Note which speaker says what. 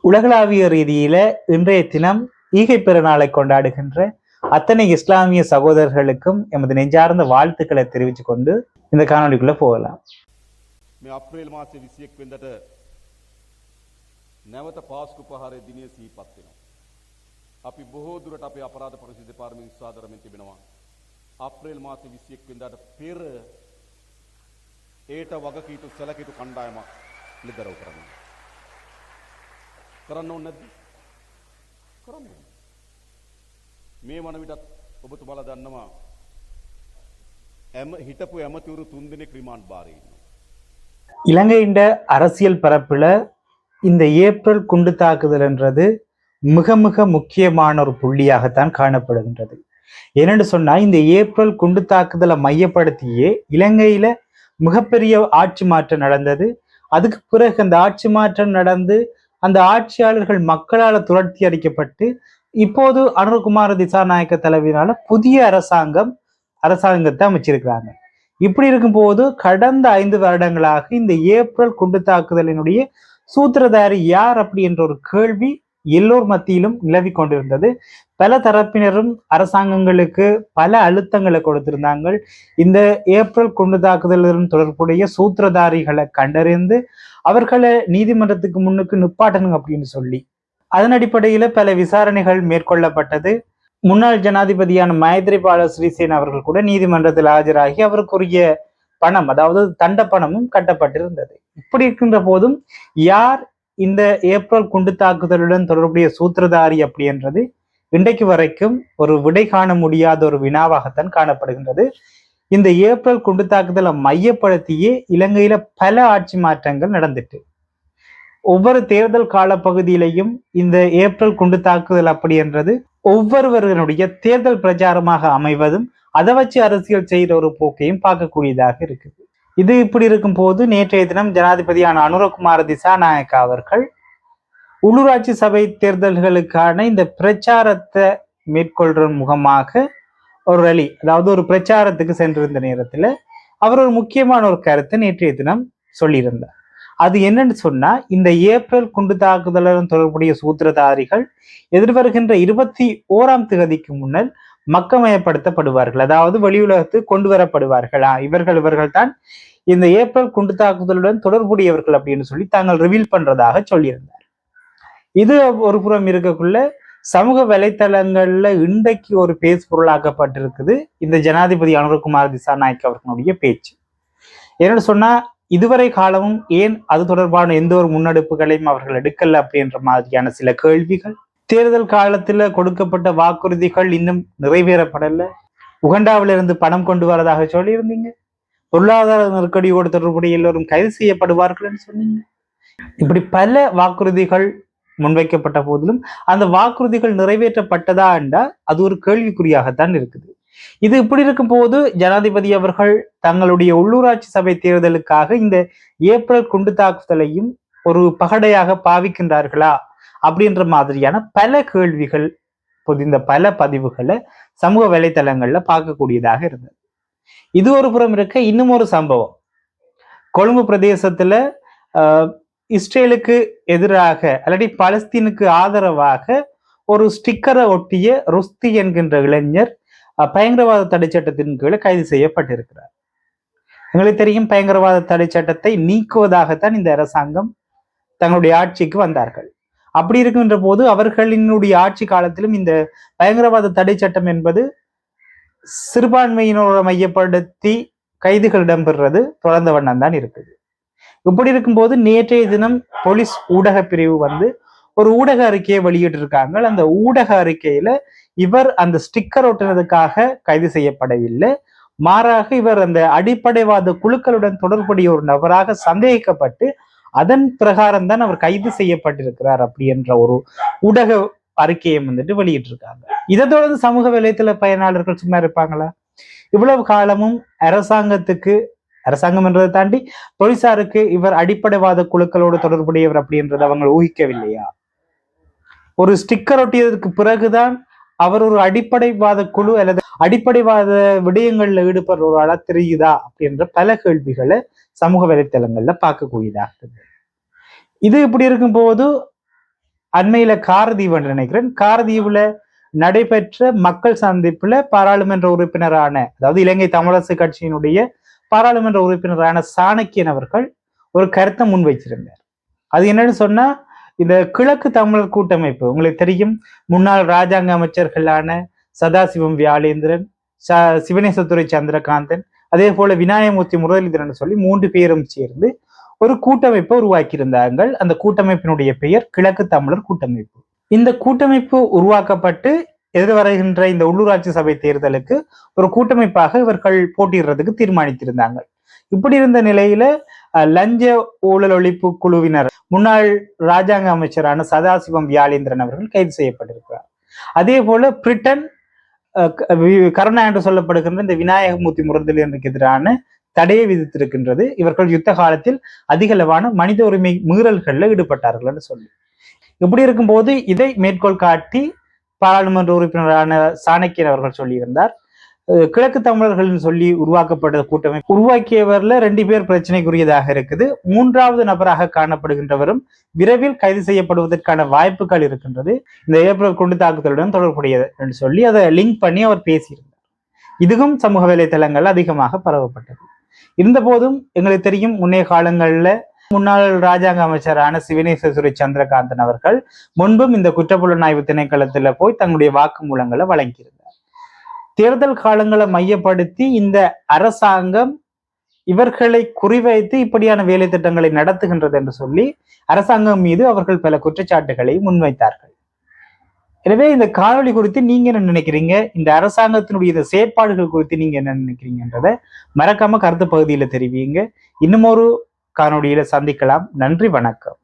Speaker 1: உலகளாவிய ரீதியில இன்றைய தினம் ஈகை பெருநாளை கொண்டாடுகின்ற அத்தனை இஸ்லாமிய சகோதரர்களுக்கும் எமது நெஞ்சார்ந்த வாழ்த்துக்களை தெரிவித்துக் கொண்டு இந்த காணொலிக்குள்ள போகலாம்.
Speaker 2: මේ අප්‍රේල් මාසේ 21 වෙනිදාට නැවත පාස්කු පහරේ දිනය සිහිපත් වෙනවා. අපි බොහෝ දුරට අපේ අපරාධ පරිශීලන දෙපාර්තමේන්තුව සාදරමින් තිබෙනවා. අප්‍රේල් මාසේ 21 වෙනිදාට පෙර ඒට වගකීතු සැලකිතු කණ්ඩායමක් නිදරව් කරනවා. කරන්න ඕනේ නැද්ද? කරන්න ඕනේ. මේ වන විටත් ඔබතුමාලා දන්නවා හිටපු ඇමතිවරු 3 දෙනෙක් රිමාන්ඩ් භාරයේ ඉන්නවා.
Speaker 1: இலங்கையின் அரசியல் பரப்புல இந்த ஏப்ரல் குண்டு தாக்குதல் என்றது மிக மிக முக்கியமான ஒரு புள்ளியாகத்தான் காணப்படுகின்றது. ஏனென்று சொன்னா இந்த ஏப்ரல் குண்டு தாக்குதலை மையப்படுத்தியே இலங்கையில மிகப்பெரிய ஆட்சி மாற்றம் நடந்தது. அதுக்கு பிறகு அந்த ஆட்சி மாற்றம் நடந்து அந்த ஆட்சியாளர்கள் மக்களால் துரத்தி அடிக்கப்பட்டு இப்போது அனுரகுமார திசாநாயக்க தலைமையினால புதிய அரசாங்கத்தை அமைச்சிருக்கிறாங்க. இப்படி இருக்கும்போது கடந்த 5 வருடங்களாக இந்த ஏப்ரல் குண்டு தாக்குதலினுடைய சூத்திரதாரி யார் அப்படி என்ற ஒரு கேள்வி எல்லோர் மத்தியிலும் நிலவி கொண்டிருந்தது. பல தரப்பினரும் அரசாங்கங்களுக்கு பல அழுத்தங்களை கொடுத்திருந்தாங்க. இந்த ஏப்ரல் குண்டு தாக்குதலுடன் தொடர்புடைய சூத்திரதாரிகளை கண்டறிந்து அவர்களை நீதிமன்றத்துக்கு முன்னுக்கு நிப்பாட்டணும் அப்படின்னு சொல்லி அதன் அடிப்படையில பல விசாரணைகள் மேற்கொள்ளப்பட்டது. முன்னாள் ஜனாதிபதியான மைத்ரிபால சிறிசேன அவர்கள் கூட நீதிமன்றத்தில் ஆஜராகி அவருக்குரிய பணம், அதாவது தண்ட பணமும் கட்டப்பட்டிருந்தது. இப்படி இருக்கின்ற போதும் யார் இந்த ஏப்ரல் குண்டு தாக்குதலுடன் தொடர்புடைய சூத்திரதாரி அப்படி என்றது இன்றைக்கு வரைக்கும் ஒரு விடை காண முடியாத ஒரு வினாவாகத்தான் காணப்படுகின்றது. இந்த ஏப்ரல் குண்டு தாக்குதலை மையப்படுத்தியே இலங்கையில பல ஆட்சி மாற்றங்கள் நடந்துட்டு ஒவ்வொரு தேர்தல் காலப்பகுதியிலையும் இந்த ஏப்ரல் குண்டு தாக்குதல் அப்படி என்றது ஒவ்வொருவர்களுடைய தேர்தல் பிரச்சாரமாக அமைவதும் அதை வச்சு அரசியல் செய்கிற ஒரு போக்கையும் பார்க்கக்கூடியதாக இருக்குது. இது இப்படி இருக்கும் போது நேற்றைய தினம் ஜனாதிபதியான அனுரகுமார திசாநாயக்கா அவர்கள் உள்ளூராட்சி சபை தேர்தல்களுக்கான இந்த பிரச்சாரத்தை மேற்கொள்ற முகமாக ஒரு ரலி, அதாவது ஒரு பிரச்சாரத்துக்கு சென்றிருந்த நேரத்துல அவர் ஒரு முக்கியமான ஒரு கருத்தை நேற்றைய தினம் சொல்லியிருந்தார். அது என்னன்னு சொன்னா, இந்த ஏப்ரல் குண்டு தாக்குதலுடன் தொடர்புடைய சூத்திரதாரிகள் எதிர்வருகின்ற 21ஆம் தேதிக்கு முன்னர் மக்கமயப்படுத்தப்படுவார்கள், அதாவது வெளியுலகத்துக்கு கொண்டு வரப்படுவார்களா, இவர்கள் தான் இந்த ஏப்ரல் குண்டு தாக்குதலுடன் தொடர்புடையவர்கள் அப்படின்னு சொல்லி தாங்கள் ரிவீல் பண்றதாக சொல்லியிருந்தார். இது ஒரு புறம் இருக்கக்குள்ள சமூக வலைத்தளங்கள்ல இன்றைக்கு ஒரு பேசு பொருளாக்கப்பட்டிருக்குது இந்த ஜனாதிபதி அனுரகுமார திசாநாயக்க அவர்களுடைய பேச்சு. என்னன்னு சொன்னா, இதுவரை காலமும் ஏன் அது தொடர்பான எந்த ஒரு முன்னெடுப்புகளையும் அவர்கள் எடுக்கல அப்படின்ற மாதிரியான சில கேள்விகள், தேர்தல் காலத்துல கொடுக்கப்பட்ட வாக்குறுதிகள் இன்னும் நிறைவேறப்படல, உகண்டாவிலிருந்து பணம் கொண்டு வரதாக சொல்லியிருந்தீங்க, பொருளாதார நெருக்கடியோடு தொடர்புடைய எல்லோரும் கைது செய்யப்படுவார்கள் சொன்னீங்க. இப்படி பல வாக்குறுதிகள் முன்வைக்கப்பட்ட போதிலும் அந்த வாக்குறுதிகள் நிறைவேற்றப்பட்டதா என்றால் அது ஒரு கேள்விக்குறியாகத்தான் இருக்குது. இது இப்படி இருக்கும் போது ஜனாதிபதி அவர்கள் தங்களுடைய உள்ளூராட்சி சபை தேர்தலுக்காக இந்த ஏப்ரல் குண்டு தாக்குதலையும் ஒரு பகடையாக பாவிக்கின்றார்களா அப்படின்ற மாதிரியான பல கேள்விகள் பொதிந்த பல பதிவுகளை சமூக வலைத்தளங்கள்ல பார்க்கக்கூடியதாக இருந்தது. இது ஒரு புறம் இருக்க, இன்னும் ஒரு சம்பவம் கொழும்பு பிரதேசத்துல இஸ்ரேலுக்கு எதிராக அல்லது பலஸ்தீனுக்கு ஆதரவாக ஒரு ஸ்டிக்கரை ஒட்டிய ருஸ்தி என்கின்ற இளைஞர் பயங்கரவாத தடை சட்டத்தின் கீழே கைது செய்யப்பட்டிருக்கிறார். எங்களுக்கு தெரியும், பயங்கரவாத தடை சட்டத்தை நீக்குவதாகத்தான் இந்த அரசாங்கம் தங்களுடைய ஆட்சிக்கு வந்தார்கள். அப்படி இருக்கின்ற போது அவர்களினுடைய ஆட்சி காலத்திலும் இந்த பயங்கரவாத தடை சட்டம் என்பது சிறுபான்மையினரை மையப்படுத்தி கைதுகள் இடம்பெறுறது தொடர்ந்த வண்ணம் தான் இருக்குது. இப்படி இருக்கும்போது நேற்றைய தினம் போலீஸ் ஊடக பிரிவு ஒரு ஊடக அறிக்கையை வெளியிட்டு இருக்காங்க. அந்த ஊடக அறிக்கையில இவர் அந்த ஸ்டிக்கர் ஒட்டுனதுக்காக கைது செய்யப்படவில்லை, மாறாக இவர் அந்த அடிப்படைவாத குழுக்களுடன் தொடர்புடைய ஒரு நபராக சந்தேகிக்கப்பட்டு அதன் பிரகாரம் தான் அவர் கைது செய்யப்பட்டிருக்கிறார் அப்படி என்ற ஒரு ஊடக அறிக்கையை வெளியிட்டு இருக்காங்க. இதை தொடர்ந்து சமூக வலைத்தள பயனாளர்கள் சும்மா இருப்பாங்களா? இவ்வளவு காலமும் அரசாங்கம் என்றதை தாண்டி போலீசாருக்கு இவர் அடிப்படைவாத குழுக்களோடு தொடர்புடையவர் அப்படின்றத அவங்க ஊகிக்கவில்லையா? ஒரு ஸ்டிக்கர் ஒட்டியதற்கு பிறகுதான் அவர் ஒரு அடிப்படைவாத குழு அல்லது அடிப்படைவாத விடயங்கள்ல ஈடுபடுற ஒரு ஆளா தெரியுதா அப்படின்ற பல கேள்விகளை சமூக வலைத்தளங்கள்ல பார்க்கக்கூடியதாக இருக்குது. இது இப்படி இருக்கும் போது அண்மையில காரதீவு என்று நினைக்கிறேன், காரதீவுல நடைபெற்ற மக்கள் சந்திப்புல பாராளுமன்ற உறுப்பினரான, அதாவது இலங்கை தமிழரசு கட்சியினுடைய பாராளுமன்ற உறுப்பினரான சாணக்கியன் அவர்கள் ஒரு கருத்தை முன்வைச்சிருந்தார். அது என்னன்னு சொன்னா, இந்த கிழக்கு தமிழர் கூட்டமைப்பு உங்களுக்கு தெரியும், முன்னாள் ராஜாங்க அமைச்சர்களான சதாசிவம் வியாழேந்திரன், சிவனேசத்துறை சந்திரகாந்தன், அதே போல விநாயகமூர்த்தி முரளிதரன் சொல்லி 3 பேரும் சேர்ந்து ஒரு கூட்டமைப்பை உருவாக்கியிருந்தார்கள். அந்த கூட்டமைப்பினுடைய பெயர் கிழக்கு தமிழர் கூட்டமைப்பு. இந்த கூட்டமைப்பு உருவாக்கப்பட்டு எதிர்வருகின்ற இந்த உள்ளூராட்சி சபை தேர்தலுக்கு ஒரு கூட்டமைப்பாக இவர்கள் போட்டியிடுறதுக்கு தீர்மானித்திருந்தாங்க. இப்படி இருந்த நிலையில லஞ்ச ஊழல் ஒழிப்பு குழுவினர் முன்னாள் ராஜாங்க அமைச்சரான சதாசிவம் வியாழேந்திரன் அவர்கள் கைது செய்யப்பட்டிருக்கிறார். அதே போல பிரிட்டன் கருணா என்று சொல்லப்படுகின்ற இந்த விநாயகமூர்த்தி முரளிதரனுக்கு எதிரான தடையை விதித்திருக்கின்றது. இவர்கள் யுத்த காலத்தில் அதிகளவான மனித உரிமை மீறல்கள்ல ஈடுபட்டார்கள் என்று சொல்லி. இப்படி இருக்கும்போது இதை மேற்கோள் காட்டி பாராளுமன்ற உறுப்பினரான சாணக்கியன் அவர்கள் சொல்லியிருந்தார், கிழக்கு தமிழர்கள் சொல்லி உருவாக்கப்பட்ட கூட்டமைப்பு உருவாக்கியவர்ல 2 பேர் பிரச்சனைக்குரியதாக இருக்குது, 3வது நபராக காணப்படுகின்றவரும் விரைவில் கைது செய்யப்படுவதற்கான வாய்ப்புகள் இருக்கின்றது, இந்த ஏப்ரல் குண்டு தாக்குதலுடன் தொடர்புடையது என்று சொல்லி அதை லிங்க் பண்ணி அவர் பேசியிருந்தார். இதுவும் சமூக வலைதளங்கள் அதிகமாக பரவப்பட்டது. இருந்த போதும் எங்களுக்கு தெரியும், முன்னைய காலங்கள்ல முன்னாள் ராஜாங்க அமைச்சரான சிவனேசத்துறை சந்திரகாந்தன் அவர்கள் முன்பும் இந்த குற்றப்புலனாய்வு திணைக்களத்துல போய் தங்களுடைய வாக்குமூலங்களை வழங்கியிருந்தார். தேர்தல் காலங்களை மையப்படுத்தி இந்த அரசாங்கம் இவர்களை குறிவைத்து இப்படியான வேலை திட்டங்களை நடத்துகின்றது என்று சொல்லி அரசாங்கம் மீது அவர்கள் பல குற்றச்சாட்டுகளை முன்வைத்தார்கள். எனவே இந்த காணொலி குறித்து நீங்க என்ன நினைக்கிறீங்க, இந்த அரசாங்கத்தினுடைய இந்த செயற்பாடுகள் குறித்து நீங்க என்ன நினைக்கிறீங்கன்றத மறக்காம கருத்து பகுதியில தெரிவிங்க. இன்னும் ஒரு காணொலியில சந்திக்கலாம். நன்றி, வணக்கம்.